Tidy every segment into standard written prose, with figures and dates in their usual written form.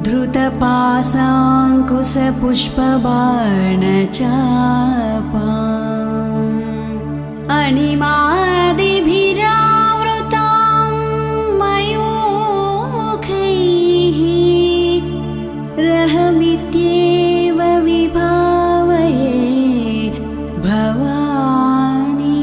धृतपाशाङ्कुशपुष्पबाणचापाम् अणिमादिभिरावृतां मयूखैः रहमित्येव विभावये भवानी।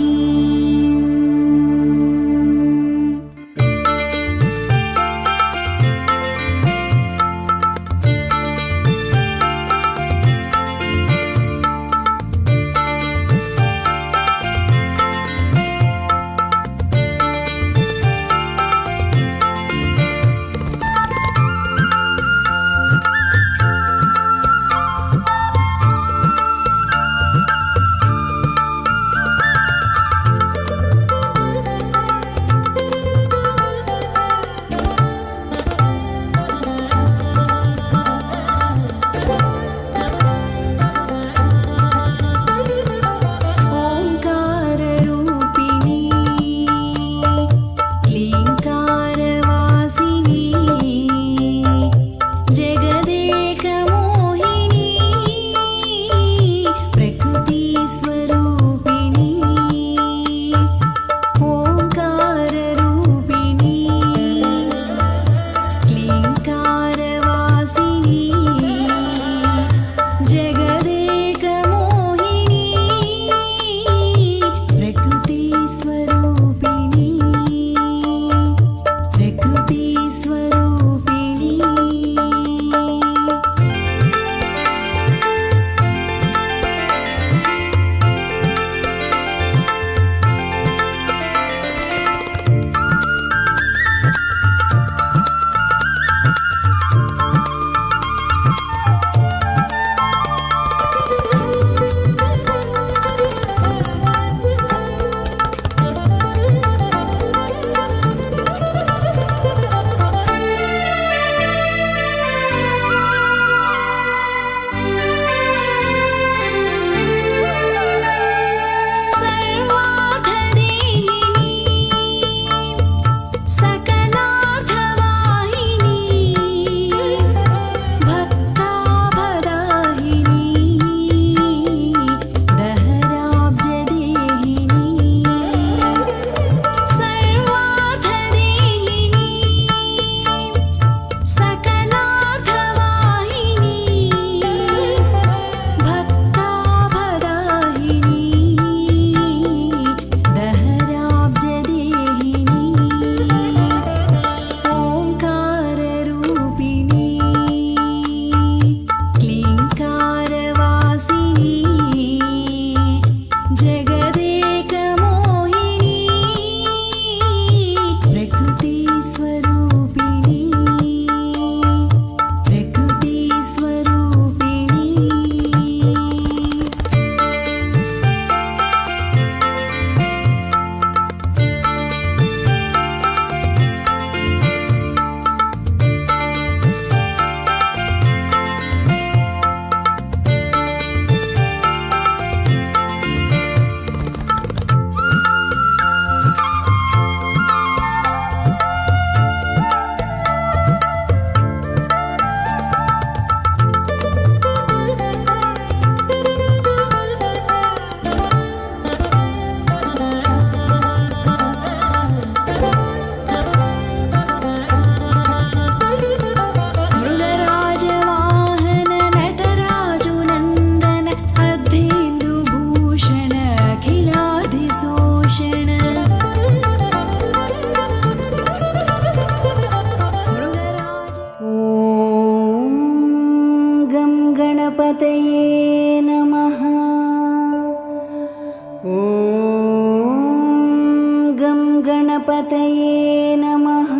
गणपतये नमः।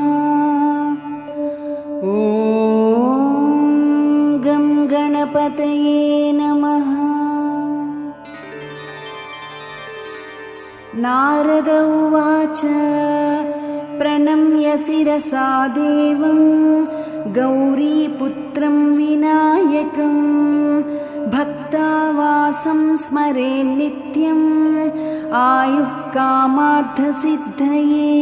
ॐ गं गणपतये नमः। नारद उवाच प्रणम्य शिरसा देवं गौरीपुत्रं विनायकं भक्तावासं स्मरे नित्यं आयुः कामार्थसिद्धये।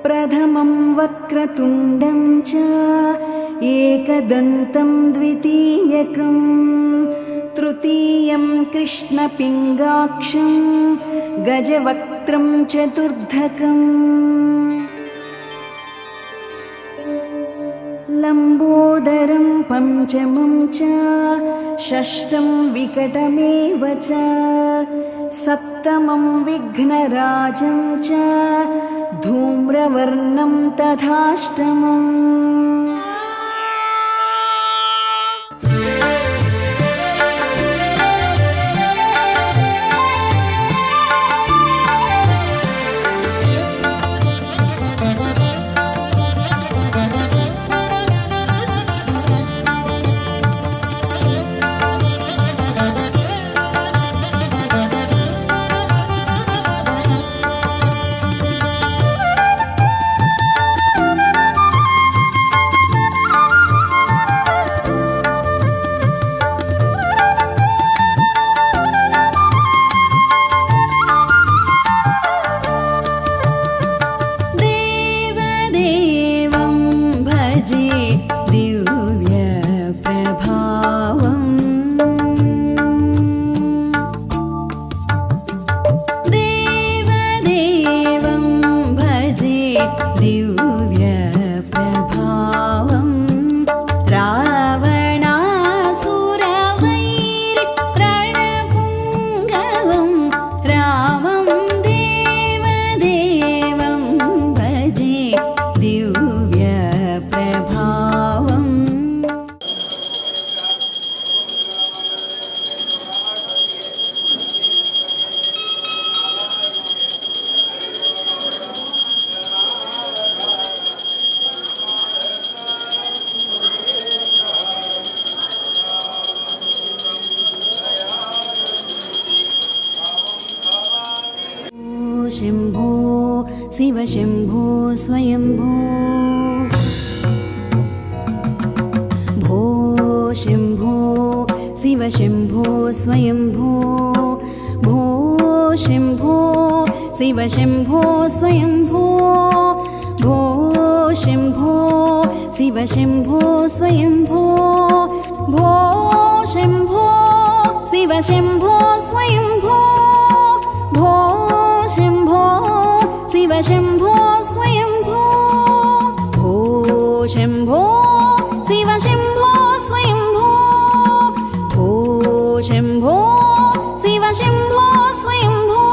प्रथमं वक्रतुण्डं च एकदन्तं द्वितीयकं तृतीयं कृष्णपिङ्गाक्षं गजवक्त्रं चतुर्धकम् लम्बोदरं पञ्चमं च षष्ठं विकटमेव च सप्तमं विघ्नराजं च धूम्रवर्णं तथाष्टमम् शम्भो शिव शम्भो स्वयम्भो भो शम्भो शिव शम्भो स्वयम्भो भो शम्भो शिव शम्भो स्वयम्भो भो शम्भो शिव शम्भो स्वयम्भो भो शम्भो शिव शम्भो स्वयम्भो भो शम्भो शिव शम्भो स्वयम्भो भो शम्भो शिव शम्भो स्वयम्भो भो शम्भो शिव शम्भो स्वयम्भो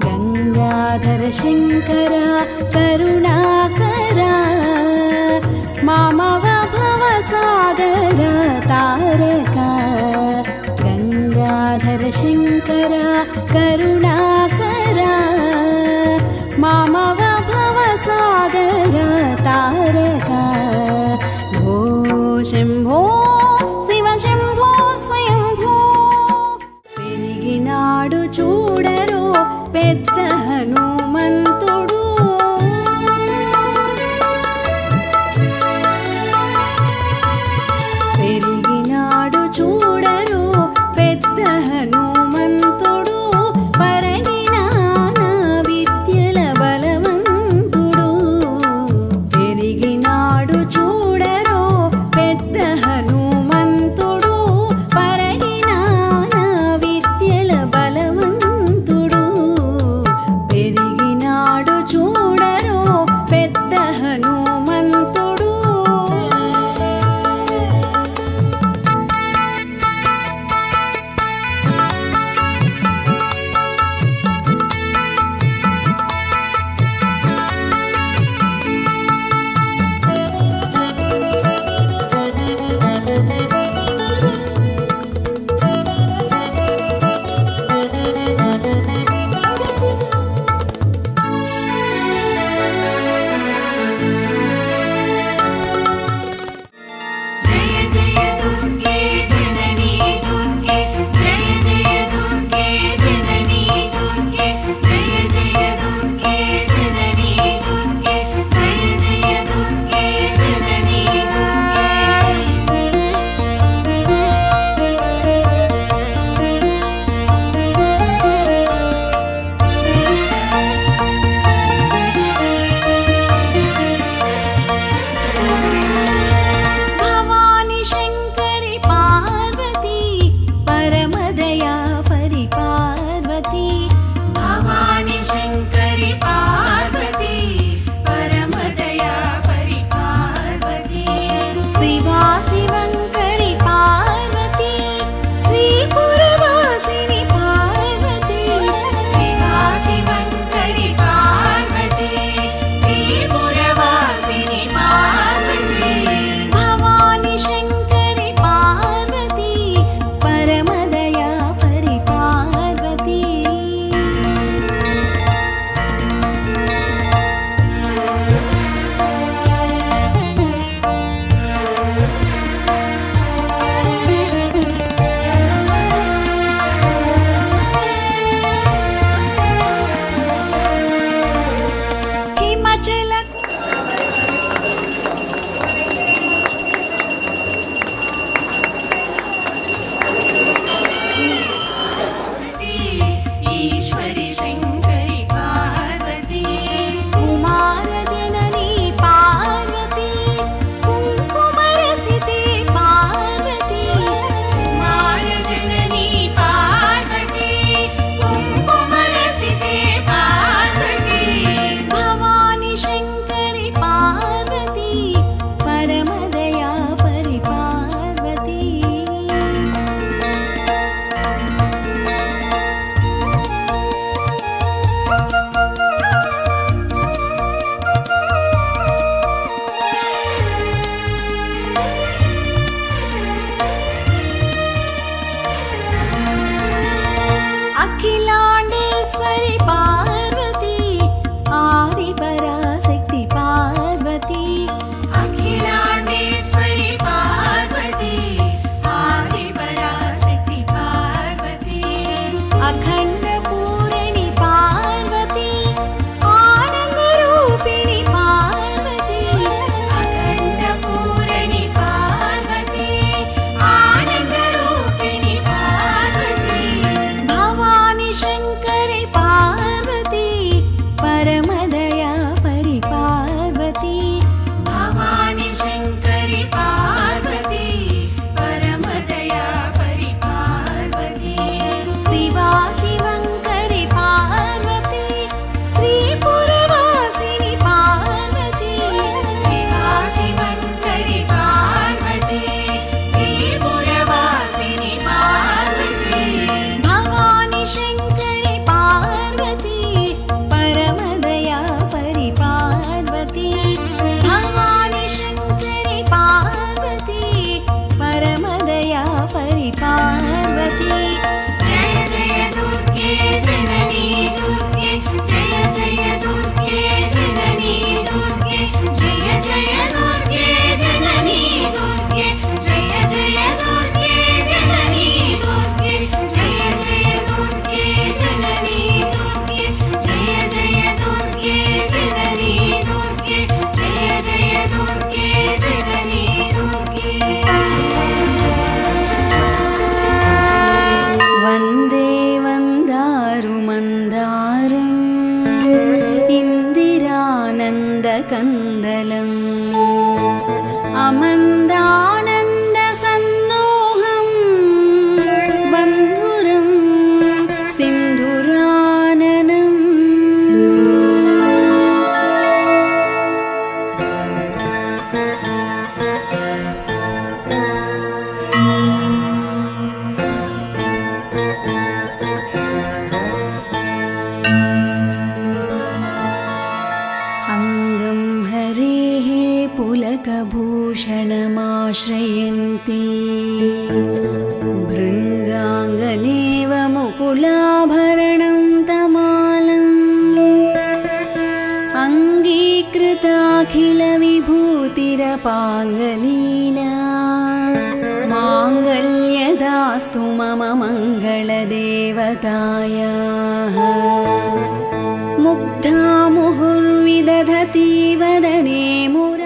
गङ्गाधर शङ्कर करुणाकर मामव भवसागर तारक गङ्गाधर शङ्कर करुणाकर मामव भवसागर तारक भो शम्भो शिव शम्भो स्वयम्भो पेरिगिनाडु चूडरो पेद्द हनुमन्तुडु पेरिगिनाडु चूडरो पेद्द हनुमन्तुडु परगिनान विद्यల బలవంతుడు పెరిగినాడు मोदकभूषणमाश्रयन्ती भृङ्गाङ्गनेव मुकुलाभरणं तमालम् अङ्गीकृताखिलविभूतिरपाङ्गलीला माङ्गल्यदास्तु मम मङ्गलदेवतायाः मुग्धा मुहुर्विदधति वदने मुरा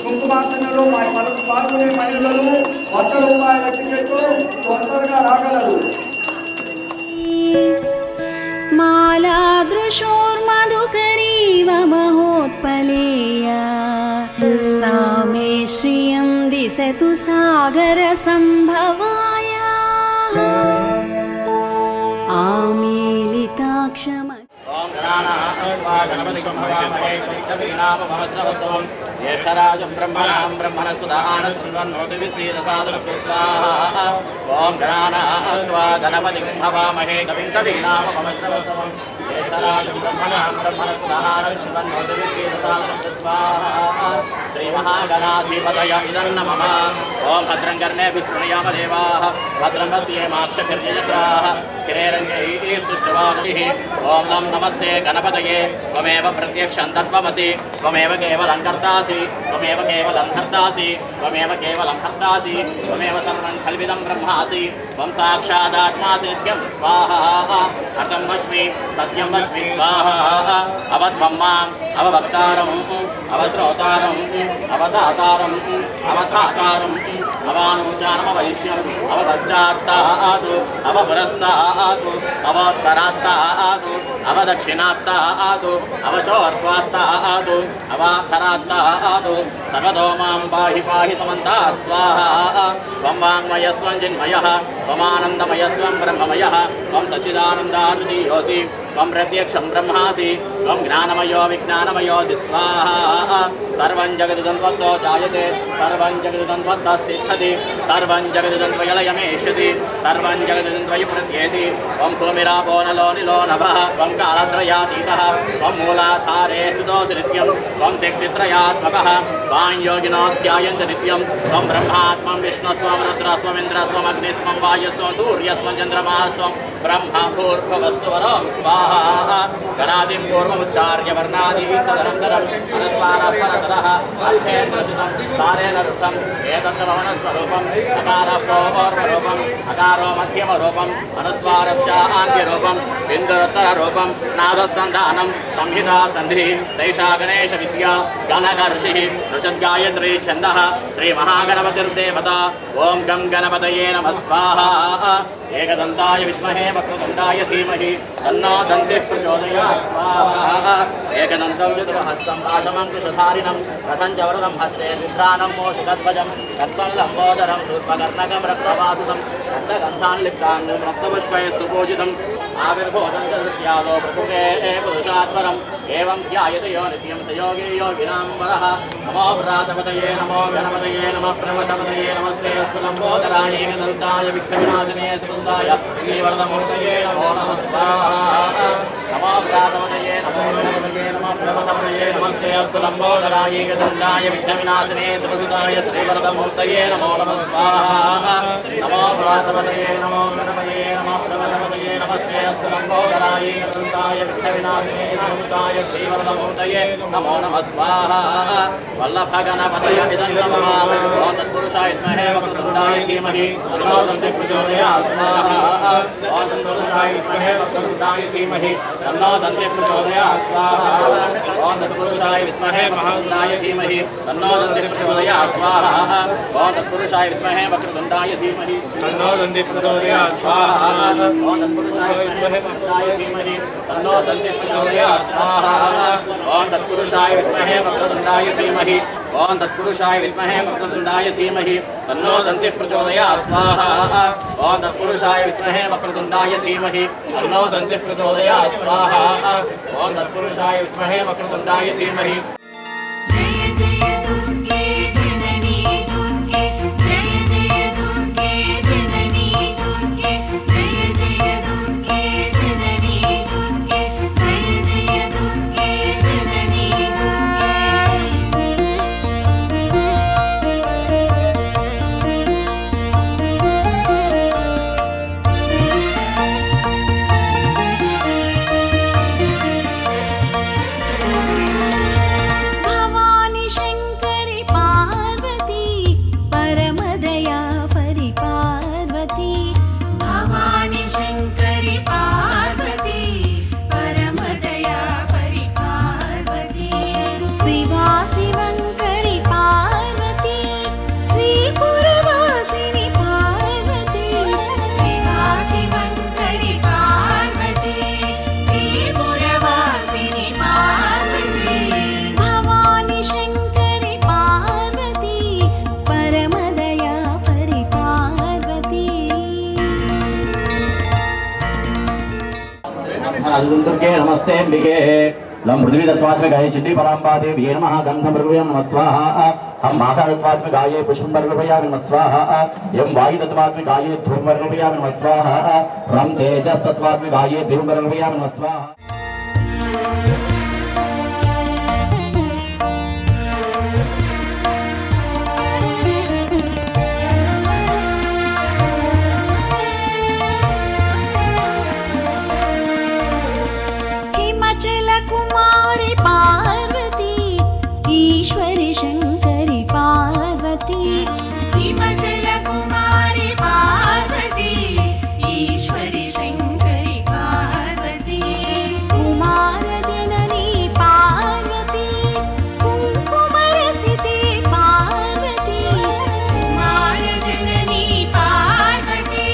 కుంకుమార్చనలో పాల్గొనే మహిళలు ₹100 టికెట్టు తొందరగా రాగలరు. मालादृशोर्मधुकरीव महोत्पलेया सा मे श्रियं दिशतु सागरसम्भवाय आमीलिताक्षम ज्येष्ठराजं ब्रह्मणां ब्रह्मणस्पदानस्वन्नोतिविसीदसादृक्स्वाहा ॐ गणानात्वा गणपतिं हवामहे कविं कवीनामपमश्रवस्तवं ज्येष्ठराजं ब्रह्मणां ब्रह्मणस्पदानस्वन्नोतिविसीदसादृक्स्वाहा श्रीमहागणाधिपतय इदं नमः ॐ भद्रं कर्णेभिः शृणुयाम देवाः भद्रं पश्येमाक्षभिर्यजत्राः स्थिरैस्तुष्टवामभिः ॐ नं नमस्ते गणपतये त्वमेव प्रत्यक्षं तत्त्वमसि त्वमेव केवलं कर्तासि त्वमेव केवलं धर्तासि त्वमेव केवलं हर्तासि त्वमेव सर्वं कल्पितं ब्रह्मासि त्वं साक्षादात्मासि नित्यं स्वाहा अर्थं वच्मि सत्यं वच्मि स्वाहा अवत्वं माम् अववक्तारम् अवश्रोतारम् अवदातारम् अवधातारम् अवानुचानमवैश्यम् अवपश्चात्तात् अवपुरस्तात् अवोत्तरात्तात् अवदक्षिणात्तात् अवचोर्ध्वात्तात् अवाधरात्तात् सगतो मां पाहि पाहि समन्तात् स्वाहा त्वं वाङ्मयस्त्वं चिन्मयः त्वमानन्दमयस्त्वं ब्रह्ममयः त्वं सच्चिदानन्दाद्वितीयोऽसि त्वं प्रत्यक्षं ब्रह्मासि त्वं ज्ञानमयो विज्ञानमयोऽसि स्वाहा सर्वं जगदिदं त्वत्तो जायते सर्वं जगदिदं त्वत्तस्तिष्ठति सर्वं जगदिदं त्वयलयमेष्यति सर्वं जगदिदं त्वयि प्रत्येति त्वं भूमिरापो नलो निलो नभः त्वं कालत्रयातीतः त्वं मूलाधारे स्थितोऽसि नित्यं त्वं शक्तित्रयात्मकः त्वां योगिनो ध्यायन्ति नित्यं त्वं ब्रह्मा त्वं विष्णुस्त्वं रुद्रस्त्वम् इन्द्रस्त्वम् अग्निस्त्वं वायुस्त्वं सूर्यस्त्वं चन्द्रमास्त्वं ब्रह्मा भूर्भुवस्सुवरं स्वाहा गणादिं पूर्वमुच्चार्य वर्णादिः तदनन्तरम् अनुस्वारः परतरः अर्थेन्द्रसुतं सारेण रुद्धम् एतत्सभवनस्वरूपम् अकारः पूर्वरूपम् अकारो मध्यमरूपम् अनुस्वारश्च आद्यरूपम् बिन्दुरुत्तररूपम् नादसन्धानं संहिता सन्धिः सैषा गणेशविद्या गणहर्षिः ऋषद्गायत्री छन्दः श्रीमहागणपतिर्देवता ॐ गं गणपतये नमः स्वाहा एकदन्ताय विद्महे वक्रतुण्डाय धीमहि तन्नो दन्तिः प्रचोदयात् स्वाहा एकदन्तं चतुर्हस्तं पाशमङ्कुशधारिणं रथं च वरदं हस्ते विभ्राणं मोषिकध्वजं तत्त्वं लम्बोदरं शूर्पकर्णकं रक्तवासुतं रक्तगन्धान् लिप्ताङ्गं रक्तपुष्पैः सुपूजितम् आविर्भूतं च दृश्यादो प्रकृते पुरुषात्परम् एवं ध्यायते यो नित्यं स योगी योगिनां वरः नमो व्रातपतये नमो गणपतये नमः प्रमथपतये नमस्ते अस्तु लम्बोदराय एकदन्ताय विघ्नविनाशिने सुगन्धाय श्रीवरदमूर्तये नमो नमः स्वाहा नमो व्रातपतये नमो गणपतये नमः प्रमथपतये नमस्ते अस्तु लम्बोदराय एकदन्ताय विघ्नविनाशिने सुगन्धाय श्रीवरदमूर्तये नमो नमः स्वाहा नमो व्रातपतये नमो गणपतये नमः प्रमथपतये नमस्ते अस्तु लम्बोदराय एकदन्ताय विघ्नविनाशिने सुगन्धाय श्रीवरदमूर्तये नमो नमः स्वाहा वल्लभगणपतय इदं नमः ॐ तत्पुरुषाय विद्महे वक्रतुण्डाय धीमहि तन्नो दन्तिः प्रचोदयात् स्वाहा ॐ तत्पुरुषाय विद्महे वक्रतुण्डाय धीमहि तन्नो दन्तिः प्रचोदयात् स्वाहा ॐ तत्पुरुषाय विद्महे वक्रतुण्डाय धीमहि तन्नो दन्तिः प्रचोदयात् स्वाहा ॐ तत्पुरुषाय विद्महे वक्रतुण्डाय धीमहि तन्नो दन्तिः प्रचोदयात् स्वाहा ॐ तत्पुरुषाय विद्महे वक्रतुण्डाय धीमहि तन्नो दन्तिः प्रचोदयात् स्वाहा ॐ तत्पुरुषाय विद्महे वक्रतुण्डाय धीमहि ॐ तत्पुरुषाय विद्महे वक्रतुण्डाय धीमहि तन्नो दन्तिः प्रचोदयात् स्वाहा ॐ तत्पुरुषाय विद्महे वक्रतुण्डाय धीमहि तन्नो दन्तिः प्रचोदयात् स्वाहा ॐ तत्पुरुषाय विद्महे वक्रतुण्डाय धीमहि दुर्गे नमस्ते अंबिके लम पृथ्वी तत्वात्मिकाय चिन्नी पराम्बादेव्ये नमः गन्धमृगयां नमः स्वाहा हम माता तत्वात्मिकाय पुष्पमृगयां नमः स्वाहा यम वायु तत्वात्मिकाय धूममृगयां नमः स्वाहा रम तेजस तत्वात्मिकाय दिवमृगयां नमः स्वाहा कुमारी पार्वती ईश्वरी शंकरी पार्वती हिमाचल कुमारी पार्वती ईश्वरी शंकरी पार्वती कुमार जननी पार्वती कुंकुम रसिते पार्वती कुमार जननी पार्वती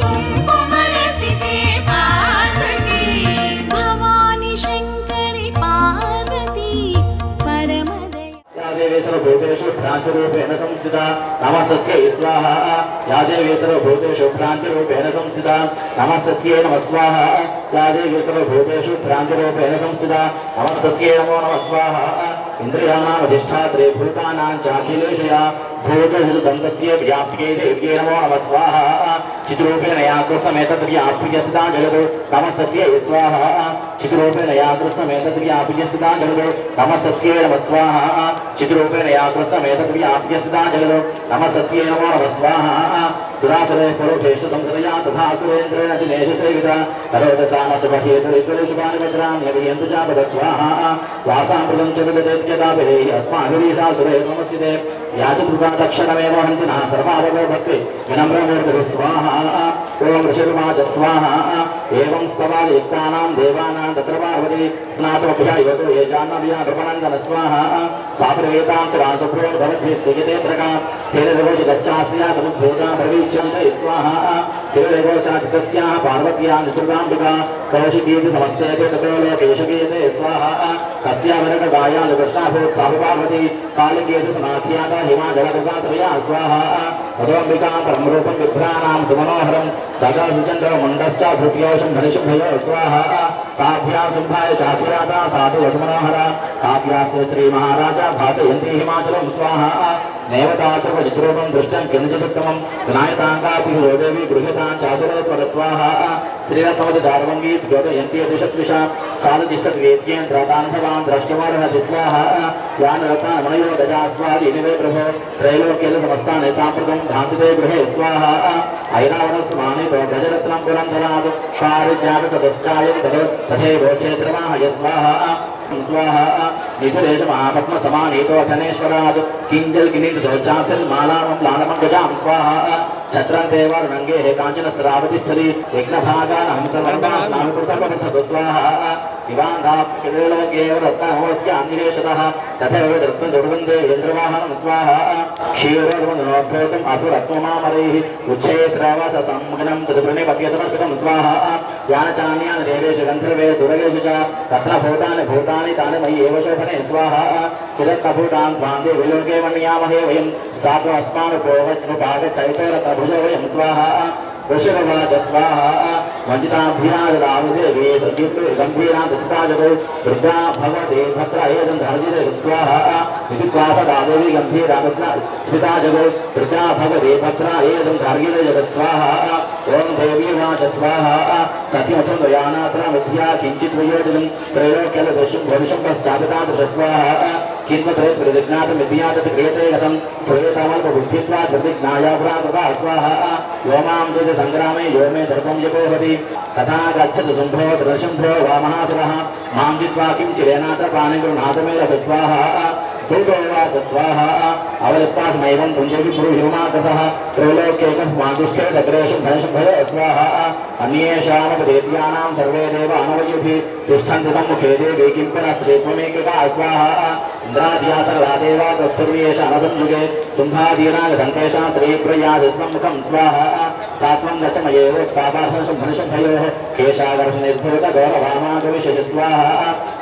कुंकुम रसिते पार्वती भवानी शंकरी पार्वती परमदया देवी सर्वभूतेषु भ्रान्तिरूपेण संस्थिता नमस्तस्यै स्वाहा या देवी सर्वभूतेषु भ्रान्तिरूपेण संस्थिता नमस्तस्यै नमः स्वाहा या देवी सर्वभूतेषु भ्रान्तिरूपेण संस्थिता नमस्तस्यै नमो नमः स्वाहा इन्द्रियाणाम् अधिष्ठात्रे भूतानां चाखिलेशया भूतहितदन्तस्य व्याप्ये देव्ये नमो नमः स्वाहा चिद्रूपेण या कृष्णमेतद्व्याप्यस्ता जगतो नमस्तस्यै स्वाहा चिद्रूपेण या कृष्णमेतद्व्याप्यस्ता जगतो नमस्तस्यै नमः स्वाहा चिद्रूपेण या कृष्णमेतद्व्याप्यस्ता जगतो नमस्तस्यै नमो नमः स्वाहा सुरासुरे पुरुषेषु संसदया तथा सुरेन्द्रेण दिनेषु सेविता करोदसामसुभेतुरीश्वरेषुपानिभद्रां यवियन्तु चापद स्वाहा वासामृतं च विददेत्यताभिरेहि अस्माभिरीशा सुरे नमस्ते या च कृतादक्षरमेव हन्ति नः सर्वावगो भक्ति विनम्रमूर्तिः स्वाहा ओम ऋषिर्वाच स्वाहा एवं स्तवादियुक्तानां देवानां तत्र पार्वती स्नातोऽभ्यायतो ये जाह्नव्या नृपनन्दन स्वाहा सापरेतां सुरासुभ्रो भवद्भिः श्रीयतेन्द्रका स्थिरदेवोचितश्चास्या समुद्भूता प्रवीच्यन्ते स्वाहा स्थिरदेवोचाचितस्याः पार्वत्यां निसृताम्बिका कौशिकीति समस्तेते ततो लोकेशकीयते स्वाहा तस्यावरकगाया निकृष्णाभूत्साभु पार्वती कालिकेतु समाख्याता हिमाजलकृता त्रया स्वाहा ततोऽम्बिकां परमरूपं विभ्राणां सुमनोहरं दशचन्द्रमण्डश्चाभृत्योषं धनिशुभयो स्वाहा ताभ्यां शुम्भाय चातिराता साधु वसुमनोहरा ताभ्यास्ते श्रीमहाराजा भासयन्ती हिमाचलं स्वाहा नैवतात्रवचित्रूपं दृष्टं किञ्चिदुत्तमं विनायताङ्गापि देवी गृह्यतां चातुरेश्वर स्वाहा श्रीरसमधिदार्वङ्गी द्योतयन्ती दिशद्विषा साधुतिष्ठद्वेद्येन्द्रतान्धवान् द्रष्टुमर्हति स्वाहा यानरतान्मणयो दजास्वादीनिवे गृहे त्रैलोक्येन समस्तानि साम्प्रतं धान्तिते गृहे स्वाहा ऐरावणस्मानितो गजरत्नं पुरन्धरात् शारिज्यागतदश्चायं तथैवोक्षेत्रमाहय स्वाहा स्वाहा निधुरेश महापद्मसमानीतो धनेश्वरात् किञ्जल्किनीर्जोचातिर्मालामं लालमङ्गजां स्वाहा छत्रं देवर्णङ्गे हे काञ्चन स्रावतिस्थली विघ्नभागानहंसवर्णास्नामिकृतपरिषद स्वाहा दिवान्धाक्षिलोकेव रत्नहोस्य अन्निवेशतः तथैव रत्नदुर्गन्धे इन्द्रवाहनं स्वाहा क्षीरोर्वन्दनोद्भूतम् असुरत्वमामरैः उच्छेत्रवस संघ्नं तदुप्रणिपत्यतमस्कृतं स्वाहा यानचान्यानि देवेश गन्धर्वे सुरगेषु च तत्र भूतानि भूतानि तानि मयि एव शोभने स्वाहा चिरत्तभूतान् स्वान्ते विलोके मन्यामहे वयं सात्वस्मानुपोवज्नुपागचैतोरतभुजो वयं स्वाहा वृषभवाच स्वाहा वञ्चिताभ्याजदावुदेवी गम्भीरां दशताजतो रुद्रा भगवते भद्रायजं धर्जिते स्वाहा विधिक्वासदादेवी गम्भीरा स्थिताजतो रुद्रा भगवते भद्रायजं धर्जिते जगत् स्वाहा ओम देवीवाच स्वाहा सत्यमथं दयानात्रामुद्या किञ्चित् वयोजनं त्रैलोक्यलदशं भविष्यं पश्चादतादृश स्वाहा किन्वत्रे प्रतिज्ञातमिद्यात् क्रियते गतं श्रूयतामल्पबुद्धित्वा प्रतिज्ञायापुराकृता स्वाहा यो मां संग्रामे यो मे दर्पं यपोहति तथा गच्छतु शुम्भो दृशुम्भो वामहासुरः मां जित्वा किं चिरेणात्र प्राणिगृह्णातमे स्वाहा दूतोवाच स्वाहा अवलिप्तास्मैवं पुञ्जति ब्रूहिमाकसः त्रैलोक्यैकः मादुष्टे दग्रेषु भयशुभयो स्वाहा अन्येषामपदेत्यानां सर्वे देव अनवयुधि तिष्ठन्ति सम्मुखे देवे किं पुनः श्रीत्वमेकका स्वाहा इन्द्राद्यासकला देवा तस्थुर्येष अनसंयुगे शुम्भादीनागधन्तेषां श्रीप्रियादिस्वमुखं स्वाहा तात्वं गचमयेव पापासं मनुष्यभयोः केशावर्षनिर्भूत गौरवामागविशय स्वाहा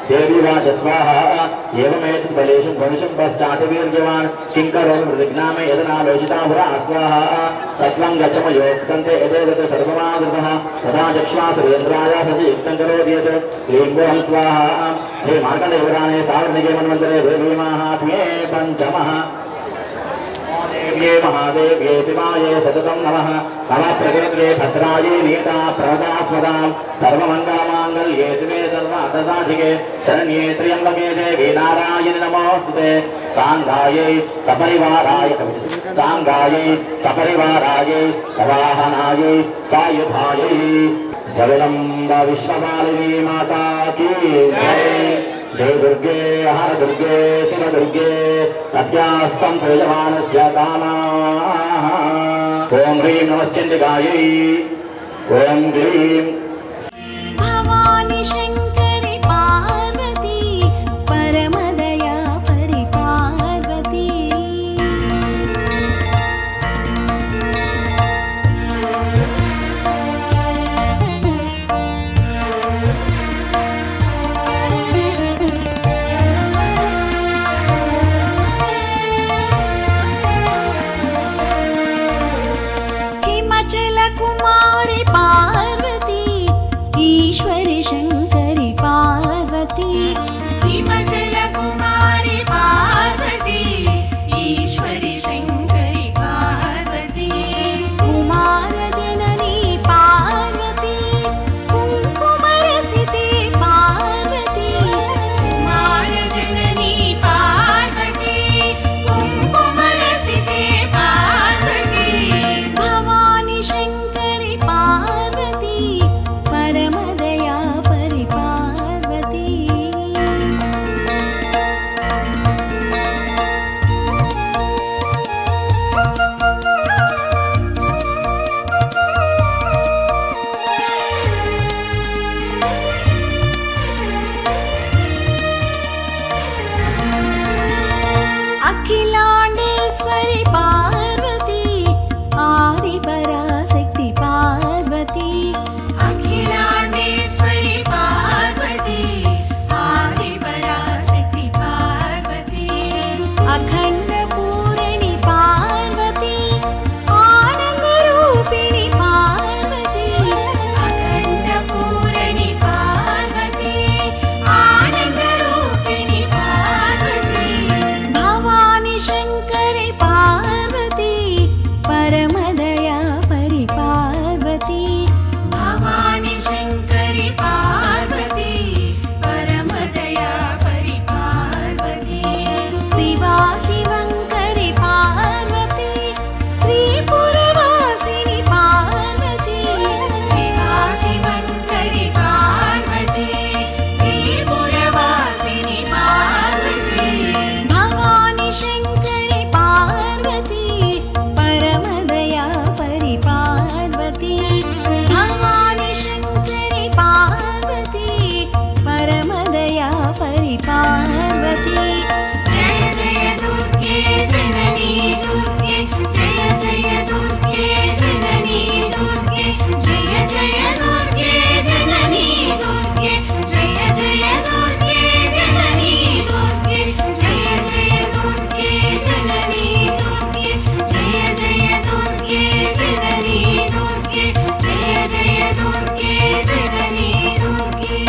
देवी वाच स्वाहा एवमेतत् बलेषु मनुष्यं पश्चात् वीर्यवान् किङ्करो मृदिग्नामे यदनालोचिताहुरा स्वाहा तत्त्वं गचमयोक्तन्ते यदेवत् सर्वमादृतः तदा चक्ष्वा सुरेन्द्राय सचियुक्तं करोति यत् क्लीं स्वाहा श्री मार्कण्डेयपुराणे सावर्णिके मन्वन्तरे देवी माहात्म्ये पञ्चमः देव्ये महादेव्ये शिवाये सततं नमः नमः प्रकृत्ये भद्रायै नियता प्रदास्मदां सर्वमङ्गलमाङ्गल्ये शिवे सर्वार्थसाधिके शरण्ये त्र्यम्बके देवी नारायणि नमोऽस्तुते साङ्गायै सपरिवारायै सवाहनायै सायुधायै जगदम्ब विश्वपालिनी माता की जय। जय दुर्गे हर दुर्गे शिव दुर्गे सत्यास्तं प्रयजमानस्य कामाः। ॐ ह्रीं नमश्चण्डिकायै ॐ क्लीं भवानी शङ्करि पार्वती परमदया परिपार्वती कुमारी पार्वती ईश्वरी शङ्करि पार्वती हिमचल कुमारी पार्वती ईश्वरी शङ्करि पार्वती कुमार जननी पार्वती कुङ्कुमरसिते पार्वती कुमार जननी पार्वती कुङ्कुमरसिते पार्वती भवानी शङ्करि पार्वती परमदया परिपार्वती अखिलाण्डेश्वरि पार्वती आदिपराशक्ति पार्वती अखिलाण्डेश्वरि पार्वती आदिपराशक्ति पार्वती अखण्डपूरणि पार्वती आनन्दरूपिणि पार्वती अखण्डपूरणि पार्वती आनन्दरूपिणि पार्वती भवानी शङ्करि पार्वती परमदया परिपार्वती भवानी शङ्करि पार्वती परमदया परिपार्वती शिवा शिवङ्करि पार्वती श्रीपुरवासिनि पार्वती शिवा शिवङ्करि पार्वती श्रीपुरवासिनि पार्वती भवानी शङ्करि पार्वती परमदया परिपार्वती भवानी शङ्करि पार्वती परमदया परिपार्वती जय जय दुर्गे जननी दुर्गे जय जय दुर्गे जननी दुर्गे जय जय दुर्गे जननी दुर्गे जय जय दुर्गे जननी दुर्गे जय जय दुर्गे जननी दुर्गे जय जय दुर्गे जननी दुर्गे जय जय दुर्गे जननी दुर्गे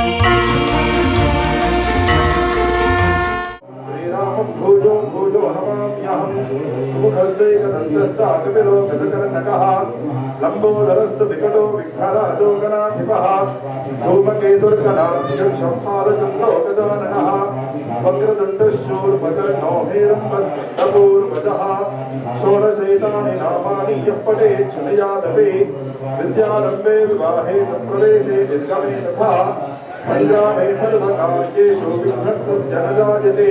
श्रीराम भूजो भूजो नमाम्यहं सुमुखश्चैकदन्तश्चाकविलो गजकर्णकः लम्बोदरश्च विकटो विघ्नराजो गणाधिपः धूमकेतुर्गणाधिकं संहारचन्द्रो गजाननः वक्रदन्तश्चूर्मकर्णो हेरम्बस्तपूर्वजः षोडशैतानि नामानि यः पठेत् शृणुयादपि विद्यारम्भे विवाहे च प्रवेशे निर्गमे तथा संग्रामे सर्वकार्येषु विघ्नस्तस्य न जायते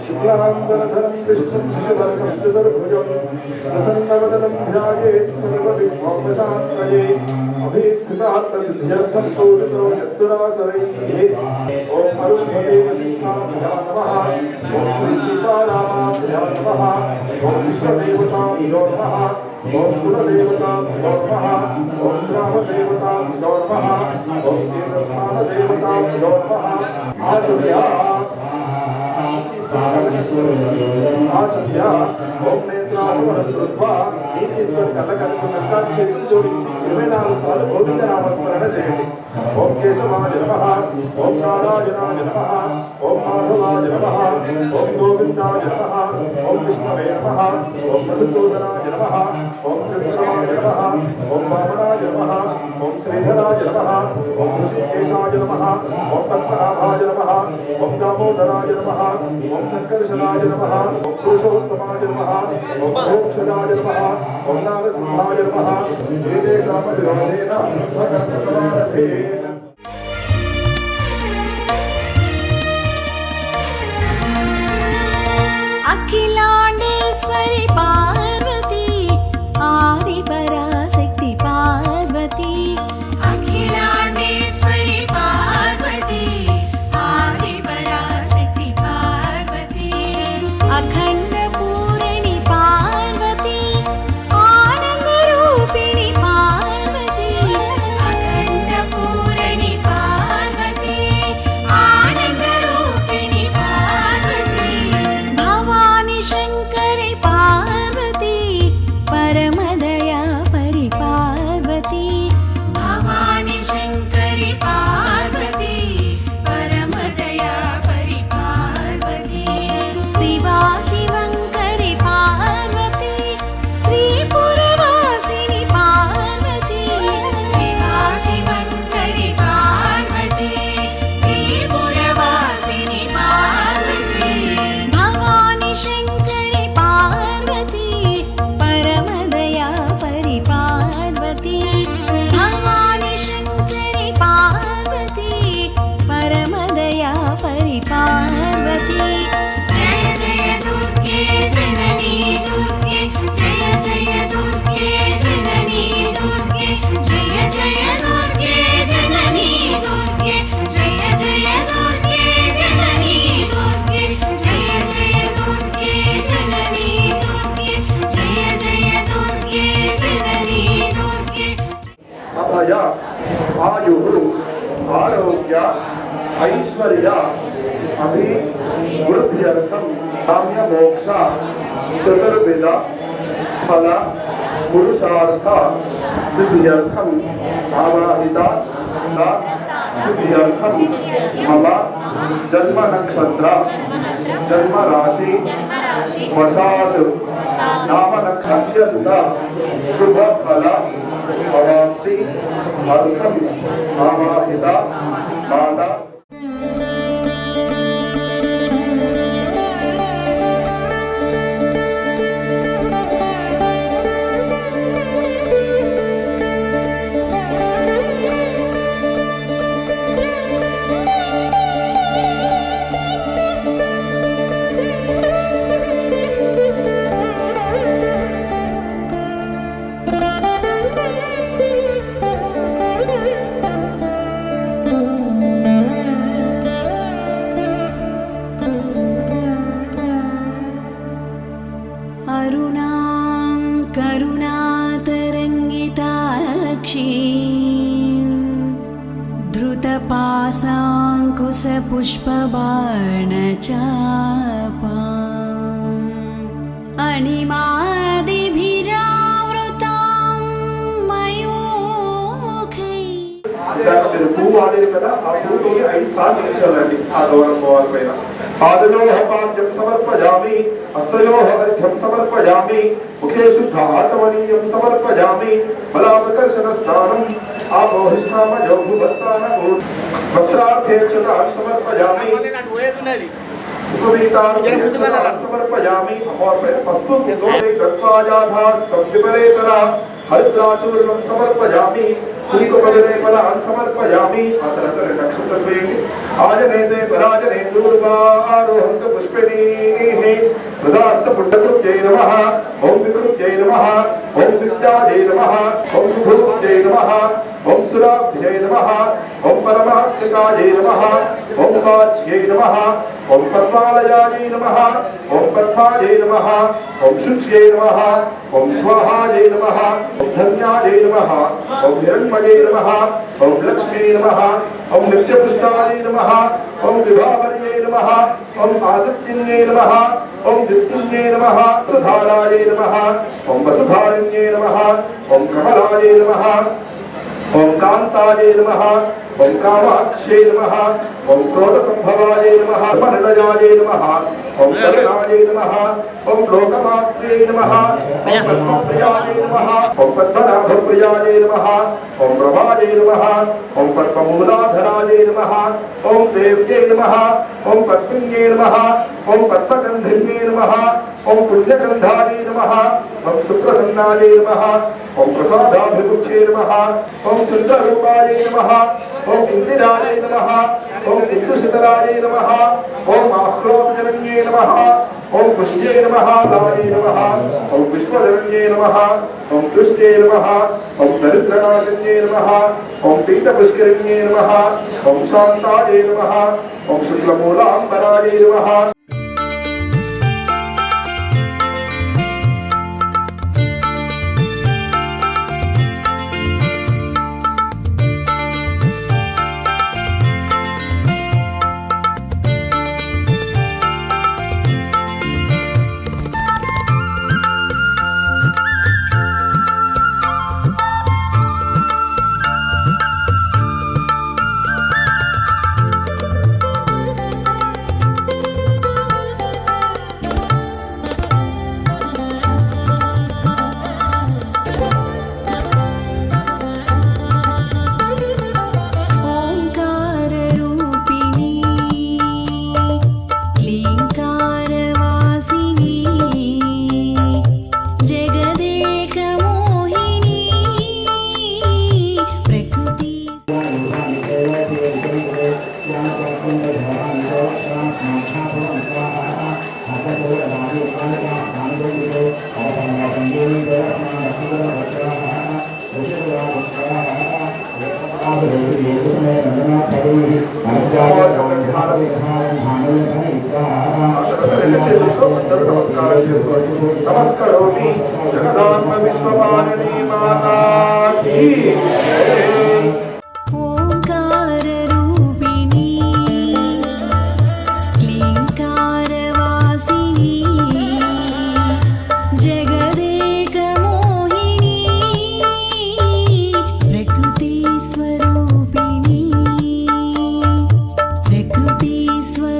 शुक्लाम्बरधरं विष्णुं शिशुवर्गं चतुर्भुजं प्रसन्नवदनं ध्यायेत् सर्वविघ्नोपशान्तये अभीप्सितार्थसिद्ध्यर्थं पूजितो यस्सुरासुरैः ॐ अरुन्धते वसिष्ठाभ्यां नमः ॐ श्री सीतारामाभ्यां नमः ॐ विश्वदेवताभ्यो नमः ॐ कुलदेवताभ्यो नमः ॐ ग्रामदेवताभ्यो नमः ॐ तीर्थस्थानदेवताभ्यो नमः आचर्य ओम नेत्राचमनं कृत्वा नीतिस्वर कथकत्वं साक्षेत्र जोడించి 24 సార్లు భౌతిక నామస్మరణ చేయండి ఓం కేశవాయ నమః ఓం నారాయణాయ నమః ఓం మాధవాయ నమః ఓం గోవిందాయ నమః ఓం విష్ణవే నమః ఓం మధుసూదనాయ నమః ఓం కృష్ణాయ నమః ఓం వామనాయ నమః ఓం శ్రీధరాయ నమః ఓం ఋషికేశాయ నమః ఓం పద్మనాభాయ నమః ఓం దామోదరాయ నమః ఓం సంకర్షణాయ నమః ఓం పురుషోత్తమాయ నమః ఓం మోక్షదాయ నమః ఓం నారసింహాయ నమః ఏదేశామవిరోధేన భగవత్సమారథే अखिलांडेश्वरी पार्वती आदिपराशक्ति पार्वती अखिलांडेश्वरी पार्वती आदिपराशक्ति पार्वती अखंड पूरणी पार्वती आनंद रूपिणी पार्वती अखंड पूरणी पार्वती आनंद रूपिणी पार्वती भवानी शंकरी पार्वती परमदया परि पार्वती भवानी शंकरी पार्वती परमदया परि पार्वती शिवा शिवंकरी पार्वती श्रीपुरवासिनी पार्वती शिवा शिवंकरी पार्वती श्रीपुरवासिनी पार्वती भवानी शंकरी पार्वती परमदया परि पार्वती भवानी शंकरी पार्वती परमदया परि पार्वती जय जय दुर्गे जननी दुर्गे जय जय दुर्गे जननी दुर्गे जय जय दुर्गे जननी दुर्गे जय जय दुर्गे जननी दुर्गे जय जय दुर्गे जननी दुर्गे जय जय दुर्गे जननी दुर्गे अभय आयु आरोग्य ऐश्वर्य अभिवृद्ध्यर्थं काम्य मोक्ष चतुर्विध फल पुरुषार्थ सिद्ध्यर्थं आवाहिता सिद्ध्यर्थं मम जन्म नक्षत्र जन्म राशि वशात् नाम नक्षत्र शुभ फल भवाप्ति अर्थम आवाहिता माता अरुणां करुणातरङ्गिताक्षी धृतपाशाङ्कुशपुष्पबाणचापाम् अणिमादिभिरावृतां मयूखैः మీరు పువ్వు వాడేది కదా ఆ పువ్వుతో 5 సార్లు నిల్చోండి ఆ దూరం పోవాలి పైన పాదయోః పాద్యం సమర్పయామి హస్తయోః అర్ఘ్యం సమర్పయామి ముఖే శుద్ధ ఆచమనీయం సమర్పయామి బలావకర్షణ స్నానం ఆపోహిష్టామయో భువస్థాన వస్త్రార్థే క్షతాన్ సమర్పయామి ఉపవీతాన్ సమర్పయామి అమోర్పయ పస్తు దోషే గత్వాజాధాస్తం విపరేతరా हरिद्राचूर्णं समर्पयामि कुंकुमजले फलान् समर्पयामि अत्र नक्षत्रद्वये आजनेते पराजने दूर्वारोहन्त पुष्पिणीः हृदाश्च पुण्डकृत्यै नमः ॐ विकृत्यै नमः ॐ विद्यायै नमः ॐ विभूत्यै नमः ఓం సురాభ్యై నమః ఓం పరమాత్మికాయై నమః ఓం వాచ్యై నమః ఓం పద్మాలయాయై నమః ఓం పద్మాయై నమః ఓం శుచ్యై నమః ఓం స్వాహాయై నమః ఓం ధన్యాయై నమః ఓం హిరణ్మయై నమః ఓం లక్ష్మీ నమః ఓం నిత్యపుష్టాయై నమః ఓం విభావర్యై నమః ఓం ఆదిత్యన్యై నమః ఓం దిత్యన్యై నమః సుధారాయై నమః ఓం వసుధారణ్యై నమః ఓం కమలాయై నమః ఓం కాంతాయై నమః ఓం కామాక్షై నమః ఓం క్రోధసంభవాయై నమః మనలయాయై నమః ఓం కరుణాయై నమః ఓం లోకమాత్రే నమః ఓం పద్మప్రియాయై నమః ఓం పద్మనాభప్రియాయై నమః ఓం ప్రభాయై నమః ఓం పద్మమూలాధరాయై నమః ఓం దేవ్యై నమః ఓం పద్మిన్యై నమః ఓం పద్మగంధిన్యై నమః ఓం పుణ్యగంధాయై నమః ఓం సుప్రసన్నాయై నమః ఓం ప్రసాదాభిముఖ్యై నమః ఓం చంద్రరూపాయై నమః ఓం ఇందిరాయై నమః ఓం ఇందుశితరాయై నమః ఓం ఆహ్లాదజనన్యై నమః ఓం పుష్ట్యై నమః లాయై నమః ఓం విశ్వధరణ్యై నమః ఓం దుష్ట్యై నమః ఓం దరిద్రనాశన్యై నమః ఓం పీతపుష్కరిణ్యై నమః ఓం శాంతాయై నమః ఓం శుక్లమూలాంబరాయై నమః నమస్కరోమి జగదాత్మ విశ్వపాలిని మాతా కీ జై. ఓంకారరూపిణీ క్లీంకారవాసినీ జగదేకమోహినీ ప్రకృతిస్వరూపిణీ ప్రకృతిస్వరూపిణీ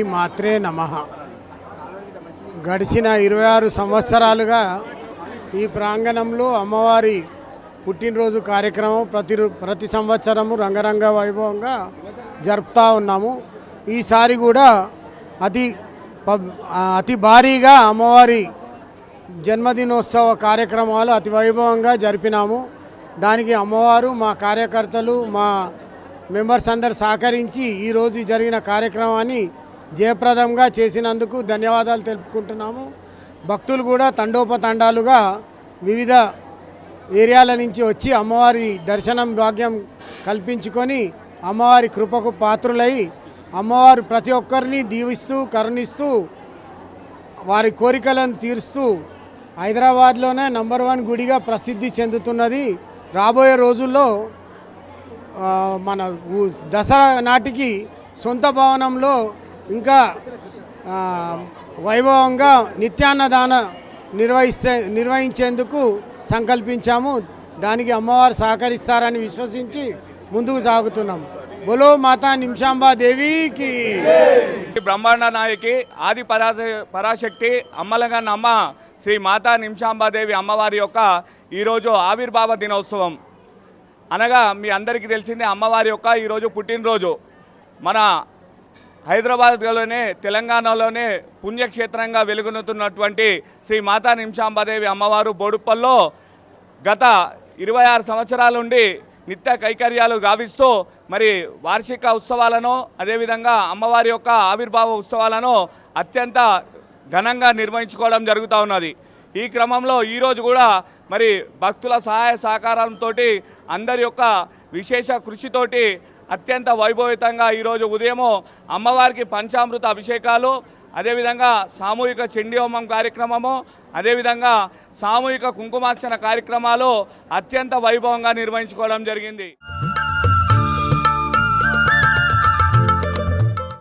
శ్రీమాత్రే నమః. గడిచిన 26 సంవత్సరాలుగా ఈ ప్రాంగణంలో అమ్మవారి పుట్టినరోజు కార్యక్రమం ప్రతి సంవత్సరము రంగరంగ వైభవంగా జరుపుతూ ఉన్నాము. ఈసారి కూడా అతి భారీగా అమ్మవారి జన్మదినోత్సవ కార్యక్రమాలు అతి వైభవంగా జరిపినాము. దానికి అమ్మవారు, మా కార్యకర్తలు, మా మెంబర్స్ అందరు సహకరించి ఈరోజు జరిగిన కార్యక్రమాన్ని జయప్రదంగా చేసినందుకు ధన్యవాదాలు తెలుపుకుంటున్నాము. భక్తులు కూడా తండోపతండాలుగా వివిధ ఏరియాల నుంచి వచ్చి అమ్మవారి దర్శనం భాగ్యం కల్పించుకొని అమ్మవారి కృపకు పాత్రులై అమ్మవారు ప్రతి ఒక్కరిని దీవిస్తూ కరుణిస్తూ వారి కోరికలను తీరుస్తూ హైదరాబాద్లోనే నంబర్ 1 గుడిగా ప్రసిద్ధి చెందుతున్నది. రాబోయే రోజుల్లో మన దసరా నాటికి సొంత భవనంలో ఇంకా వైభవంగా నిత్యాన్నదాన నిర్వహించేందుకు సంకల్పించాము. దానికి అమ్మవారు సహకరిస్తారని విశ్వసించి ముందుకు సాగుతున్నాము. బోలో మాతా నిమిషాంబా దేవికి. బ్రహ్మాండ నాయకి ఆది పరాశక్తి అమ్మలగన్న అమ్మ శ్రీ మాతా నిమిషాంబాదేవి అమ్మవారి యొక్క ఈరోజు ఆవిర్భావ దినోత్సవం అనగా మీ అందరికీ తెలిసిందే అమ్మవారి యొక్క ఈరోజు పుట్టినరోజు. మన హైదరాబాద్లోనే తెలంగాణలోనే పుణ్యక్షేత్రంగా వెలుగొందుతున్నటువంటి శ్రీ మాతా నిమిషాంబాదేవి అమ్మవారు బోడుప్పల్లో గత 26 సంవత్సరాల నుండి నిత్య కైకర్యాలు గావిస్తూ మరి వార్షిక ఉత్సవాలను అదేవిధంగా అమ్మవారి యొక్క ఆవిర్భావ ఉత్సవాలను అత్యంత ఘనంగా నిర్వహించుకోవడం జరుగుతూ ఉన్నది. ఈ క్రమంలో ఈరోజు కూడా మరి భక్తుల సహాయ సహకారంతో అందరి యొక్క విశేష కృషితోటి అత్యంత వైభవితంగా ఈరోజు ఉదయము అమ్మవారికి పంచామృత అభిషేకాలు, అదేవిధంగా సామూహిక చండీ హోమం కార్యక్రమము, అదేవిధంగా సామూహిక కుంకుమార్చన కార్యక్రమాలు అత్యంత వైభవంగా నిర్వహించుకోవడం జరిగింది.